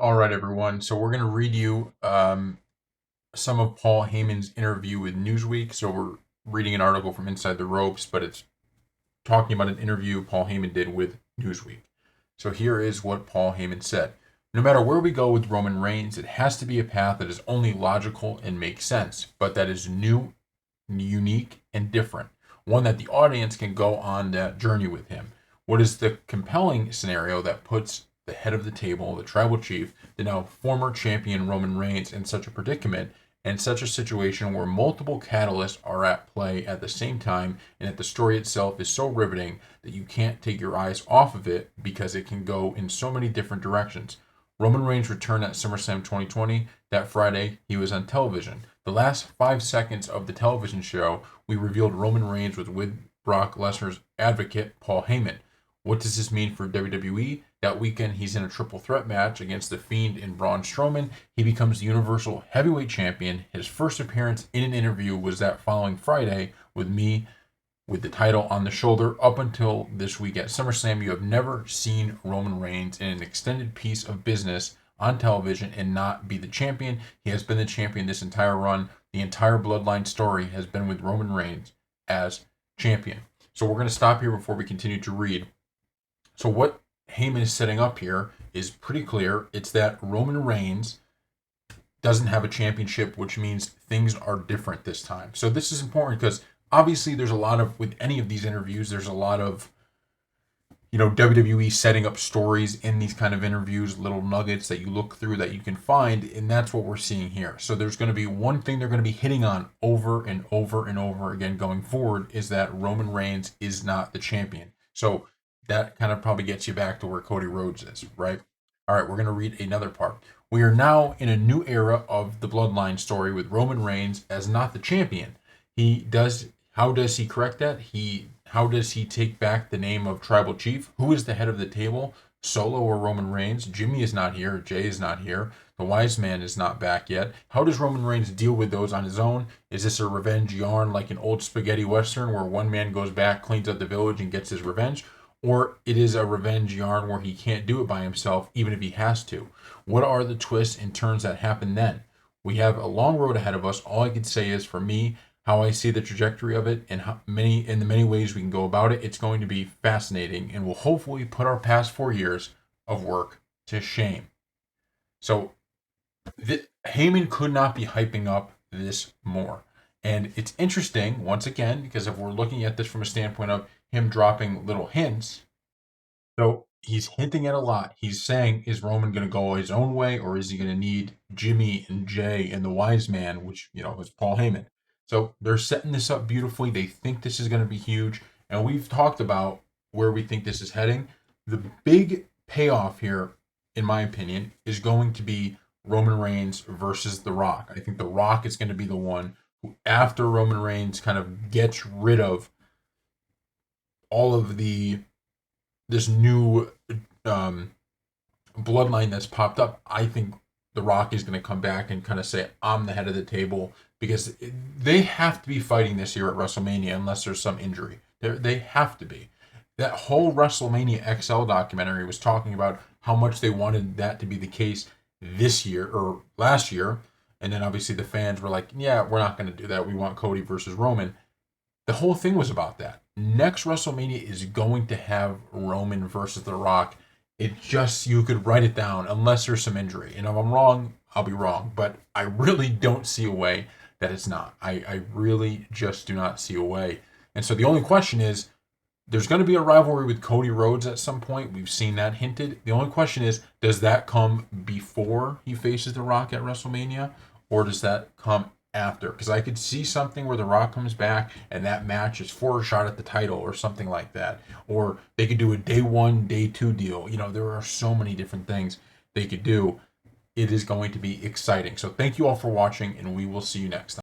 All right, everyone. So we're going to read you some of Paul Heyman's interview with Newsweek. So we're reading an article from Inside the Ropes, but it's talking about an interview Paul Heyman did with Newsweek. So here is what Paul Heyman said. No matter where we go with Roman Reigns, it has to be a path that is only logical and makes sense, but that is new, unique, and different. One that the audience can go on that journey with him. What is the compelling scenario that puts the head of the table, the tribal chief, the now former champion Roman Reigns, in such a predicament and such a situation where multiple catalysts are at play at the same time, and that the story itself is so riveting that you can't take your eyes off of it because it can go in so many different directions. Roman Reigns returned at SummerSlam 2020. That Friday, he was on television. The last 5 seconds of the television show, we revealed Roman Reigns was with Brock Lesnar's advocate, Paul Heyman. What does this mean for WWE? That weekend, he's in a triple threat match against The Fiend and Braun Strowman. He becomes the Universal Heavyweight Champion. His first appearance in an interview was that following Friday with me with the title on the shoulder. Up until this week at SummerSlam, you have never seen Roman Reigns in an extended piece of business on television and not be the champion. He has been the champion this entire run. The entire Bloodline story has been with Roman Reigns as champion. So we're going to stop here before we continue to read. So what Heyman is setting up here is pretty clear. It's that Roman Reigns doesn't have a championship, which means things are different this time. So this is important because obviously there's a lot of, with any of these interviews, there's a lot of, WWE setting up stories in these kind of interviews, little nuggets that you look through that you can find, and that's what we're seeing here. So there's going to be one thing they're going to be hitting on over and over and over again going forward is that Roman Reigns is not the champion. So that kind of probably gets you back to where Cody Rhodes is, right? All right, we're going to read another part. We are now in a new era of the Bloodline story with Roman Reigns as not the champion. How does he correct that? How does he take back the name of Tribal Chief? Who is the head of the table? Solo or Roman Reigns? Jimmy is not here. Jay is not here. The wise man is not back yet. How does Roman Reigns deal with those on his own? Is this a revenge yarn like an old spaghetti western where one man goes back, cleans up the village, and gets his revenge? Or it is a revenge yarn where he can't do it by himself, even if he has to? What are the twists and turns that happen then? We have a long road ahead of us. All I can say is, for me, how I see the trajectory of it and in the many ways we can go about it, it's going to be fascinating and will hopefully put our past 4 years of work to shame. So Heyman could not be hyping up this more. And it's interesting, once again, because if we're looking at this from a standpoint of him dropping little hints, so he's hinting at a lot. He's saying, is Roman going to go his own way, or is he going to need Jimmy and Jay and the wise man, which, is Paul Heyman? So they're setting this up beautifully. They think this is going to be huge. And we've talked about where we think this is heading. The big payoff here, in my opinion, is going to be Roman Reigns versus The Rock. I think The Rock is going to be the one who, after Roman Reigns kind of gets rid of all of this new bloodline that's popped up, I think The Rock is going to come back and kind of say, I'm the head of the table, because they have to be fighting this year at WrestleMania unless there's some injury. They have to be. That whole WrestleMania XL documentary was talking about how much they wanted that to be the case this year or last year. And then obviously the fans were like, yeah, we're not going to do that. We want Cody versus Roman. The whole thing was about that. Next WrestleMania is going to have Roman versus The Rock. It just, you could write it down unless there's some injury. And if I'm wrong, I'll be wrong. But I really don't see a way that it's not. I really just do not see a way. And so the only question is, there's going to be a rivalry with Cody Rhodes at some point. We've seen that hinted. The only question is, does that come before he faces The Rock at WrestleMania? Or does that come after? Because I could see something where The Rock comes back and that match is for a shot at the title or something like that. Or they could do a day one, day two deal. There are so many different things they could do. It is going to be exciting. So thank you all for watching, and we will see you next time.